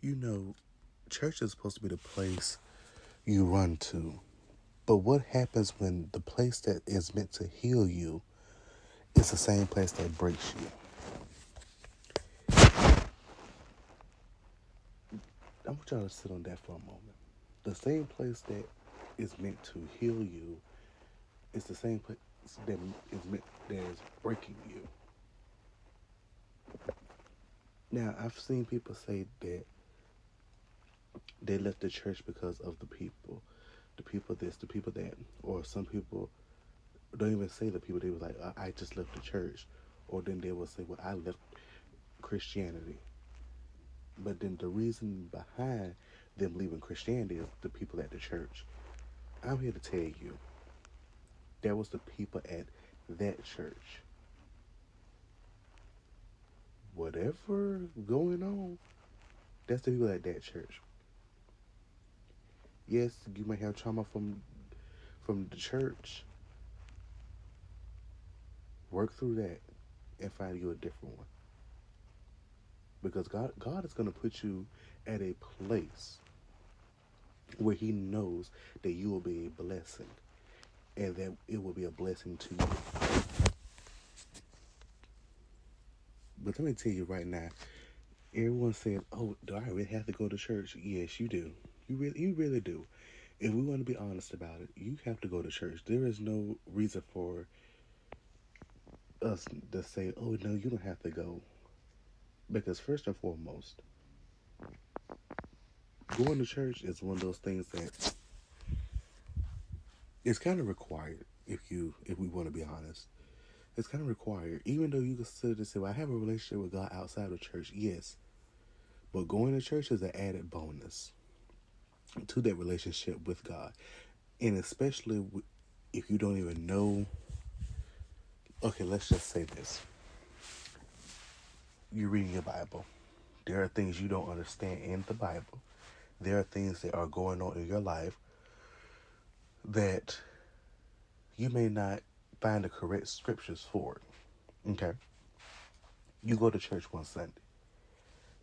You know, church is supposed to be the place you run to. But what happens when the place that is meant to heal you is the same place that breaks you? I want y'all to sit on that for a moment. The same place that is meant to heal you is the same place that is breaking you. Now, I've seen people say that they left the church because of the people this, the people that, or some people don't even say the people. They were like, I just left the church, or then they will say, well, I left Christianity. But then the reason behind them leaving Christianity is the people at the church. I'm here to tell you, that was the people at that church. Whatever going on, that's the people at that church. Yes, you may have trauma from the church. Work through that and find you a different one. Because God is gonna put you at a place where He knows that you will be a blessing and that it will be a blessing to you. But let me tell you right now, everyone says, "Oh, do I really have to go to church?" Yes, you do. You really do. If we want to be honest about it, you have to go to church. There is no reason for us to say, "Oh no, you don't have to go," because first and foremost, going to church is one of those things that it's kind of required. If we want to be honest, it's kind of required. Even though you consider to say, "Well, I have a relationship with God outside of church," yes, but going to church is an added bonus to that relationship with God, and especially if you don't even know. Okay, let's just say this: you're reading your Bible. There are things you don't understand in the Bible. There are things that are going on in your life that you may not find the correct scriptures for it. Okay? You go to church one Sunday.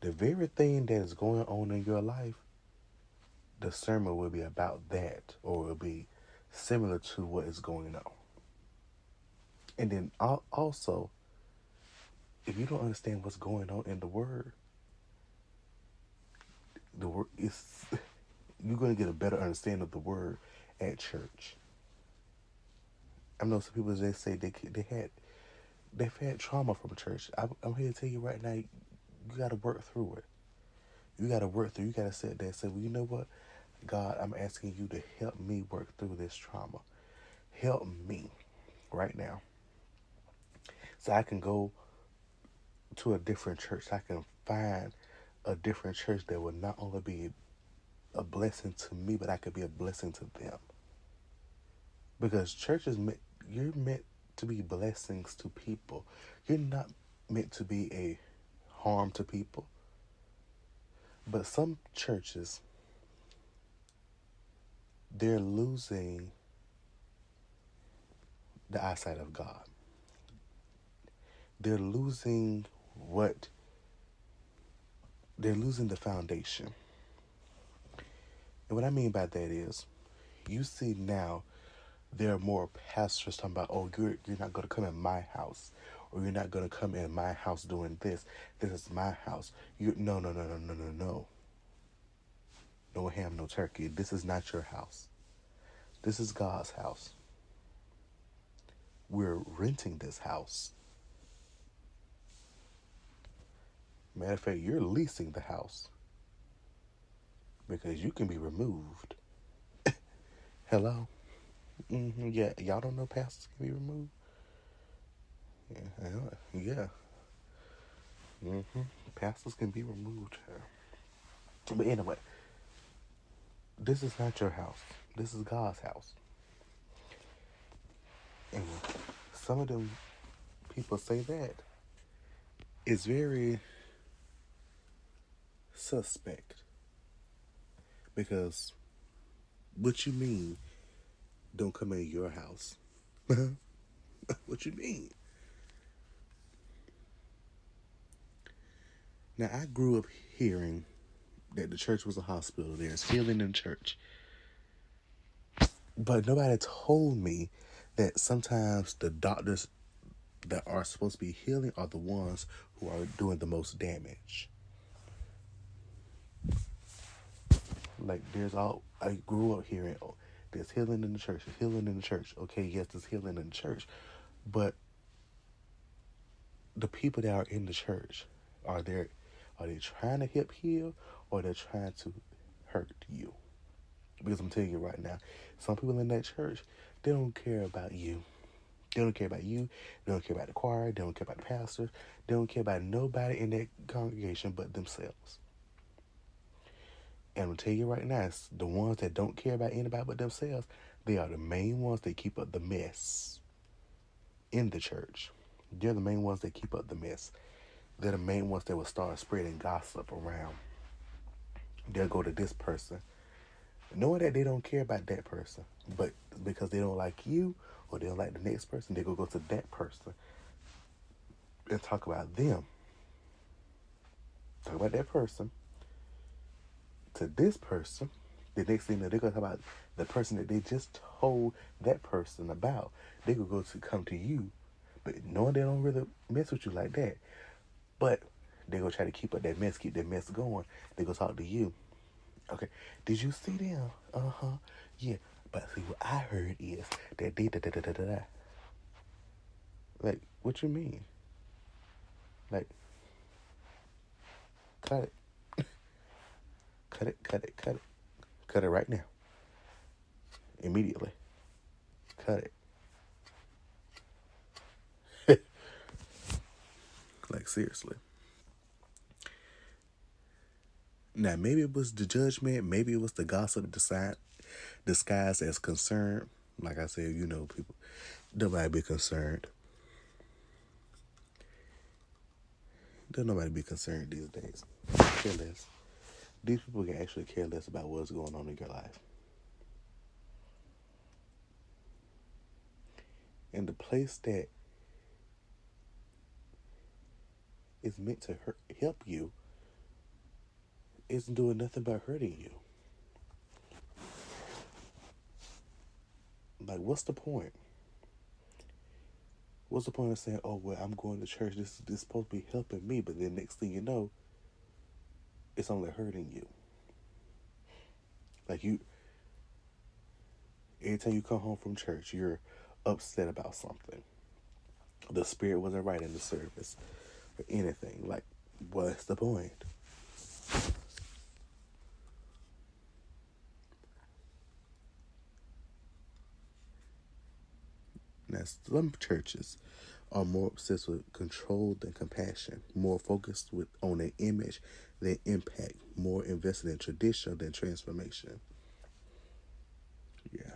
The very thing that is going on in your life, the sermon will be about that, or it will be similar to what is going on. And then also, if you don't understand what's going on in the word is you're going to get a better understanding of the word at church. I know some people they say they've had trauma from church. I'm here to tell you right now, you got to work through it. You got to work through. You got to sit there and say, well, you know what, God, I'm asking you to help me work through this trauma. Help me right now, so I can go to a different church. I can find a different church that will not only be a blessing to me, but I could be a blessing to them. Because church is meant, you're meant to be blessings to people. You're not meant to be a harm to people. But some churches, they're losing the eyesight of God. They're losing what they're losing the foundation. And what I mean by that is, you see now there are more pastors talking about, oh, you're not going to come in my house, or you're not going to come in my house doing this. This is my house. No. No ham, no turkey. This is not your house. This is God's house. We're renting this house. Matter of fact, you're leasing the house because you can be removed. Hello? Yeah, y'all don't know pastors can be removed? Yeah. Pastors can be removed. But anyway, this is not your house. This is God's house. And some of them people say that. It's very suspect. Because what you mean don't come in your house? What you mean? Now, I grew up hearing that the church was a hospital. There's healing in church. But nobody told me that sometimes the doctors that are supposed to be healing are the ones who are doing the most damage. Like I grew up hearing, oh, there's healing in the church, there's healing in the church. Okay, yes, there's healing in the church. But the people that are in the church, are they trying to help heal, or they're trying to hurt you? Because I'm telling you right now, some people in that church, they don't care about you. They don't care about you. They don't care about the choir. They don't care about the pastor. They don't care about nobody in that congregation but themselves. And I'm going to tell you right now, it's the ones that don't care about anybody but themselves, they are the main ones that keep up the mess in the church. They're the main ones that keep up the mess. They're the main ones that will start spreading gossip around. They'll go to this person, knowing that they don't care about that person, but because they don't like you or they don't like the next person, they go to that person and talk about them. Talk about that person to this person. The next thing that they're going to talk about the person that they just told that person about. They could go to come to you, but knowing they don't really mess with you like that. But they're going to try to keep up that mess, keep that mess going. They're going to talk to you. Okay, did you see them? Uh-huh. Yeah, but see, what I heard is that they da-da-da-da-da-da. Like, what you mean? Like, cut it. Cut it, cut it, cut it. Cut it right now. Immediately. Cut it. Like, seriously. Now, maybe it was the judgment. Maybe it was the gossip disguised as concern. Like I said, people, nobody be concerned. Don't nobody be concerned these days. Care less. These people can actually care less about what's going on in your life. And the place that is meant to help you isn't doing nothing but hurting you. Like, what's the point? What's the point of saying, oh, well, I'm going to church, this is supposed to be helping me, but then next thing you know, it's only hurting you. Like, every time you come home from church, you're upset about something. The spirit wasn't right in the service or anything. Like, what's the point? Now, some churches are more obsessed with control than compassion, more focused on their image than impact, more invested in tradition than transformation. Yeah.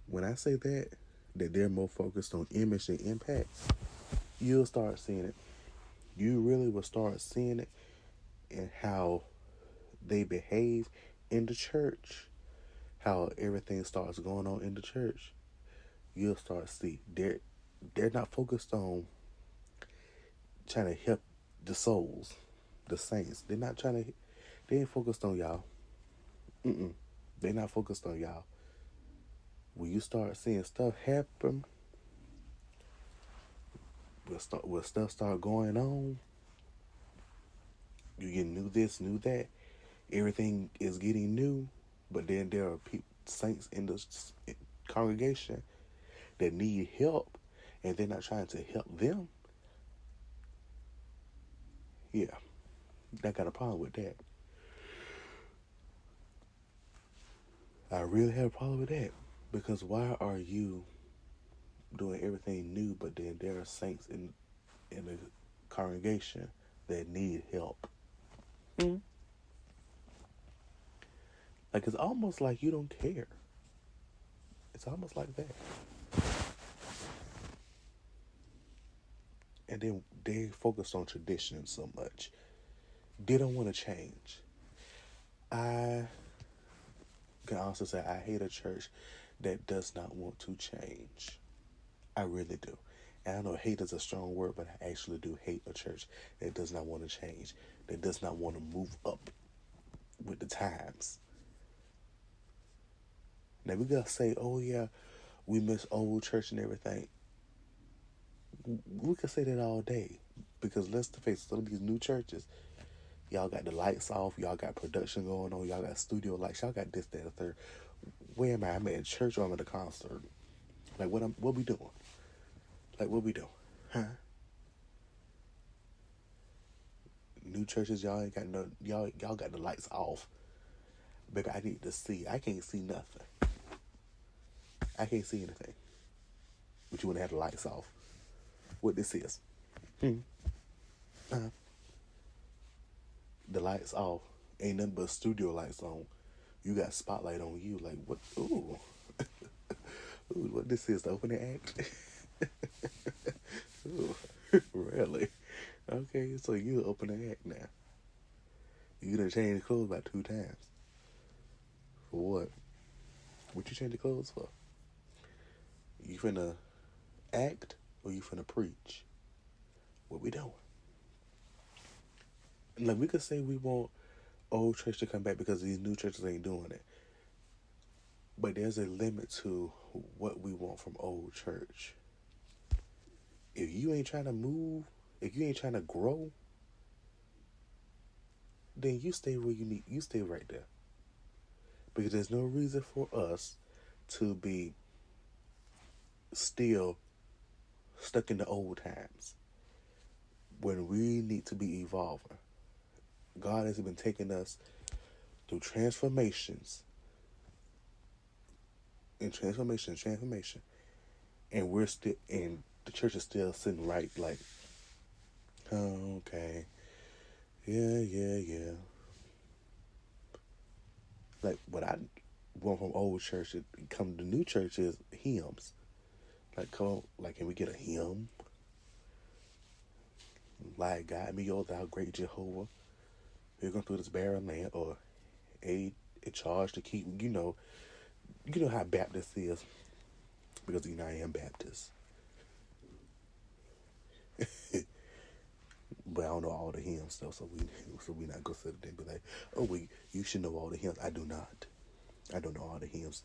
When I say that they're more focused on image than impact, you'll start seeing it. You really will start seeing it in how they behave in the church, how everything starts going on in the church. You'll start to see they're not focused on trying to help the souls, the saints. They ain't focused on y'all. They're not focused on y'all. When you start seeing stuff happen, when stuff start going on, you get new this, new that. Everything is getting new, but then there are saints in the congregation that need help, and they're not trying to help them. Yeah, I got a problem with that. I really have a problem with that, because why are you doing everything new, but then there are saints in the congregation that need help? Like, it's almost like you don't care. It's almost like that. And then they focus on tradition so much. They don't want to change. I can also say I hate a church that does not want to change. I really do. And I know hate is a strong word, but I actually do hate a church that does not want to change. that does not want to move up with the times. Now we gotta say, oh yeah, we miss old church and everything. We could say that all day. Because let's face it, some of these new churches, y'all got the lights off, y'all got production going on, y'all got studio lights, y'all got this, that, and the third. Where am I? I'm at church or I'm at a concert. Like what we doing? Like what we doing? Huh? New churches, y'all ain't got no y'all got the lights off. Baby, I need to see. I can't see nothing. I can't see anything. But you wanna have the lights off. What this is. Uh-huh. The lights off. Ain't nothing but studio lights on. You got spotlight on you. Like what? Ooh. Ooh, what this is, the opening act? Ooh, really? Okay, so you the opening act now. You done changed clothes about 2 times. For what? What you change the clothes for? You finna act or you finna preach? What we doing? Like we could say we want old church to come back because these new churches ain't doing it. But there's a limit to what we want from old church. If you ain't trying to move, if you ain't trying to grow, then you stay where you stay right there. Because there's no reason for us to be still stuck in the old times when we need to be evolving. God has been taking us through transformations and transformation, and we're still, and the church is still sitting right, like, oh, okay, yeah. Like what I want from old church, it come to new church is hymns. Like, come on, like, can we get a hymn? Like, guide me, O thou great Jehovah. We're going through this barren land, or a charge to keep, you know how Baptist is, because I am Baptist. But I don't know all the hymns though, so we not gonna sit there and be like, oh, you should know all the hymns. I do not. I don't know all the hymns.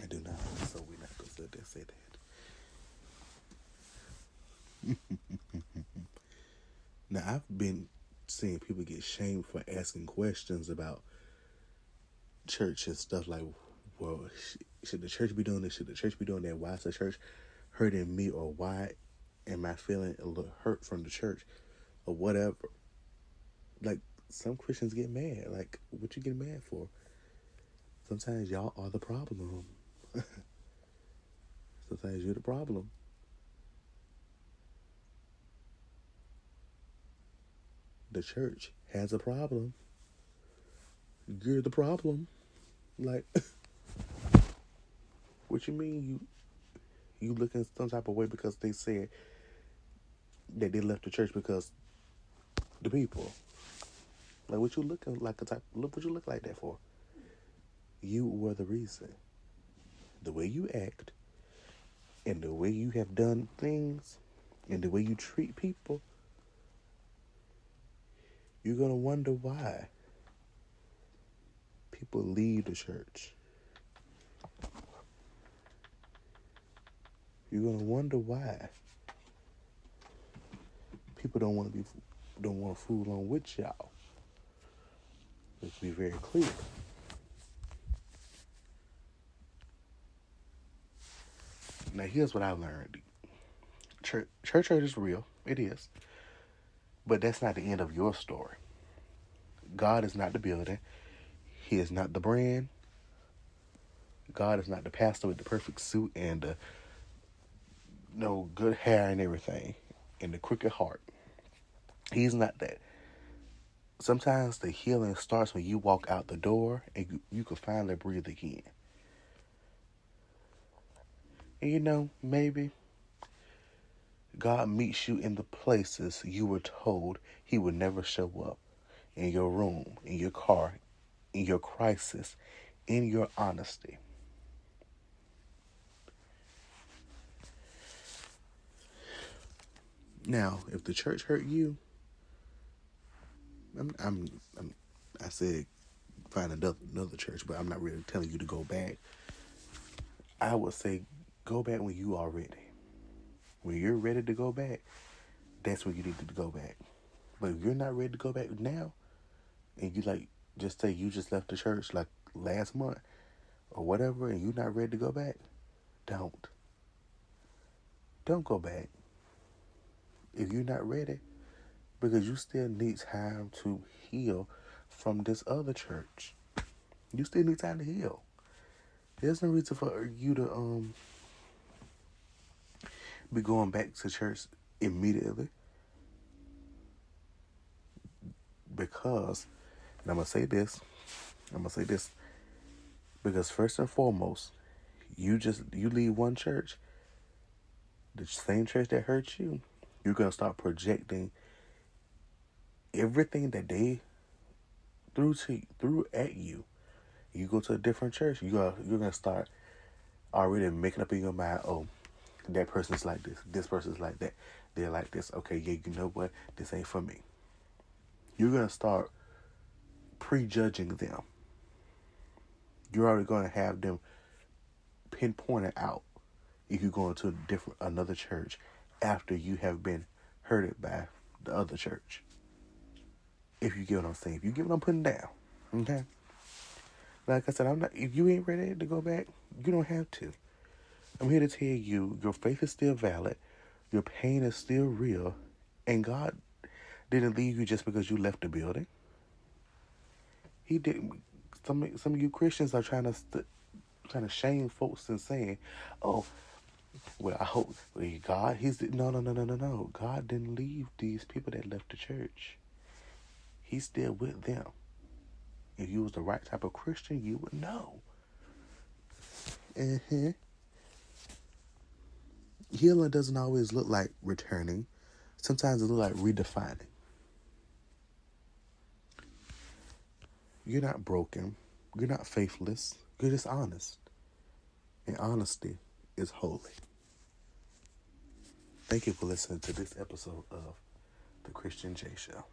I do not. So we not gonna sit there and say that. Now I've been seeing people get shamed for asking questions about church and stuff like, well, should the church be doing this? Should the church be doing that? Why is the church hurting me? Or why am I feeling a little hurt from the church? Or whatever. Like, some Christians get mad. Like, what you get mad for? Sometimes y'all are the problem. Sometimes you're the problem. The church has a problem. You're the problem. Like, what you mean you looking some type of way because they said that they left the church because the people? Like, what you looking like what you look like that for? You were the reason. The way you act and the way you have done things and the way you treat people, you're going to wonder why people leave the church. You're going to wonder why people don't want to fool along with y'all. Let's be very clear. Now, here's what I learned. Church is real. It is. But that's not the end of your story. God is not the building. He is not the brand. God is not the pastor with the perfect suit and the good hair and everything and the crooked heart. He's not that. Sometimes the healing starts when you walk out the door and you can finally breathe again. And maybe God meets you in the places you were told he would never show up. In your room, in your car, in your crisis, in your honesty. Now, if the church hurt you, I said find another church, but I'm not really telling you to go back. I would say go back when you are ready. When you're ready to go back, that's when you need to go back. But if you're not ready to go back now, and you like just say you just left the church like last month or whatever, and you're not ready to go back, don't go back if you're not ready, because you still need time to heal from this other church. You still need time to heal. There's no reason for you to be going back to church immediately, because, and I'm gonna say this because first and foremost, you leave one church, the same church that hurt you, you're gonna start projecting everything that they threw at you. You go to a different church, you're gonna start already making up in your mind, oh, that person's like this person's like that, they're like this. Okay, yeah, you know what? This ain't for me. You're gonna start prejudging them. You're already gonna have them pinpointed out if you're going to another church after you have been hurted by the other church. If you get what I'm saying, if you get what I'm putting down, okay? Like I said, if you ain't ready to go back, you don't have to. I'm here to tell you, your faith is still valid, your pain is still real, and God didn't leave you just because you left the building. He didn't. Some of you Christians are trying to shame folks and saying, "Oh, well, I hope God." No. God didn't leave these people that left the church. He's still with them. If you was the right type of Christian, you would know. Healing doesn't always look like returning. Sometimes it looks like redefining. You're not broken. You're not faithless. You're just honest. And honesty is holy. Thank you for listening to this episode of The Christian J Show.